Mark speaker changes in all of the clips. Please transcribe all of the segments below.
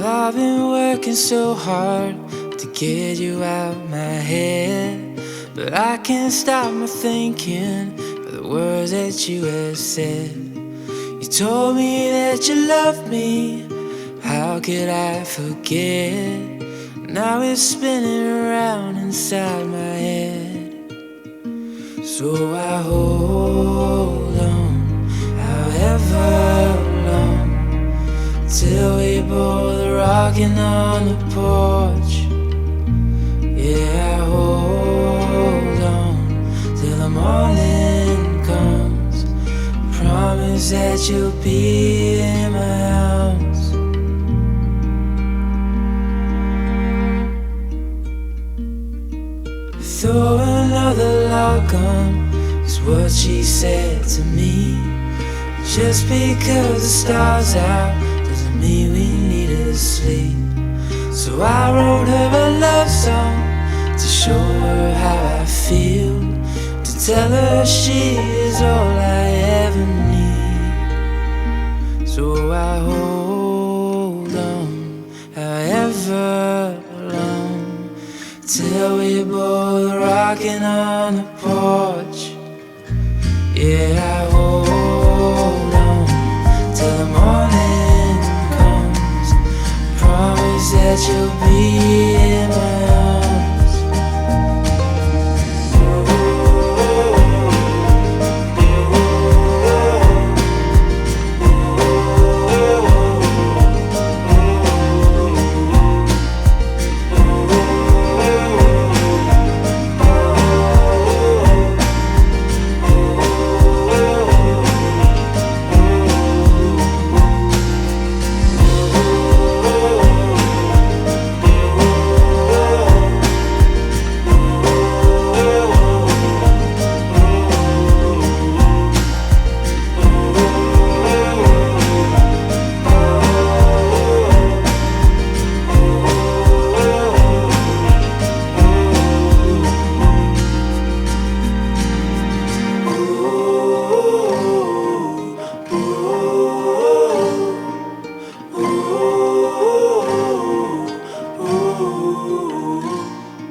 Speaker 1: I've been working so hard to get you out my head, but I can't stop my thinking of the words that you have said. You told me that you loved me, how could I forget? Now it's spinning around inside my head. So I hold on, however long, till we both rocking on the porch. Yeah, I hold on till the morning comes. Promise that you'll be in my arms. Throw another log on, is what she said to me. Just because the stars out doesn't mean we need to sleep. So I wrote her a love song to show her how I feel, to tell her she is all I ever need. So I hold on, however long, till we both rocking on the porch. Yeah, I hold on till the morning comes. Promise that you'll be in my arms.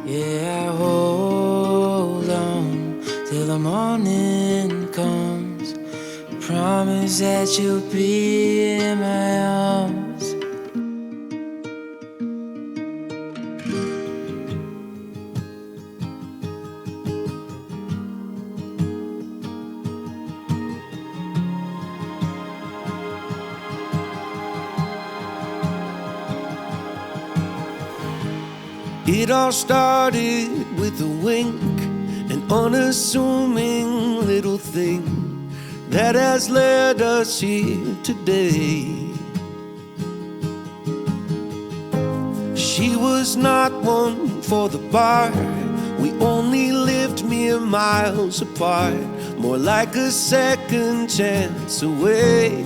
Speaker 1: Yeah, I hold on till the morning comes. Promise that you'll be in my arms.
Speaker 2: It all started with a wink, an unassuming little thing that has led us here today. She was not one for the bar, we only lived mere miles apart, more like a second chance away.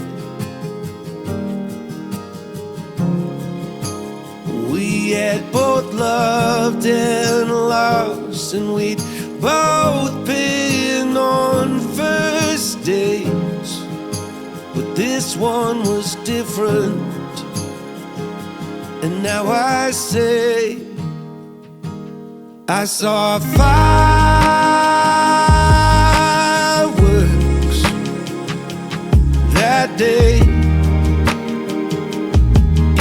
Speaker 2: We had both loved and lost, and we'd both been on first dates, but this one was different. And now I say, I saw fireworks that day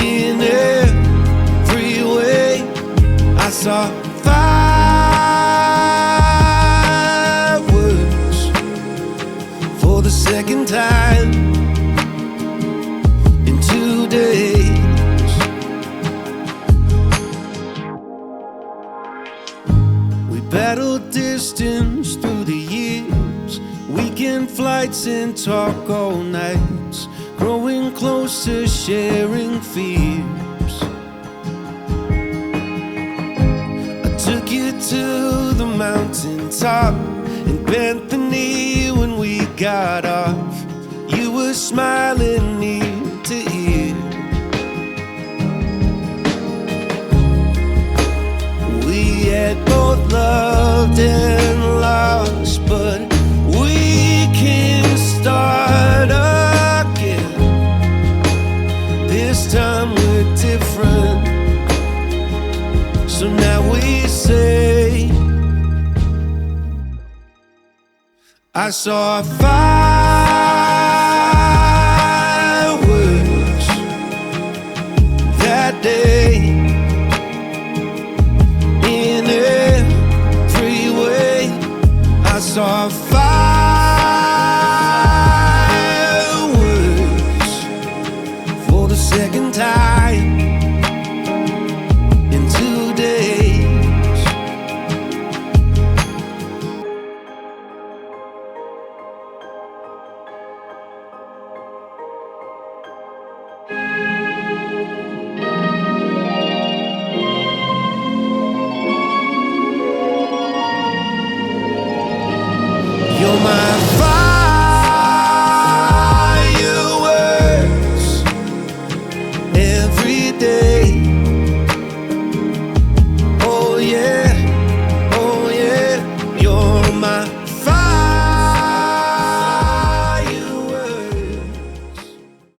Speaker 2: in every way. I saw fireworks for the second time in 2 days. We battled distance through the years, weekend flights and talk all nights, growing closer, sharing fears. Took you to the mountaintop and bent the knee when we got off. You were smiling ear to ear. We had both loved and lost, but we can start again. This time we're different. So now we say I saw a fire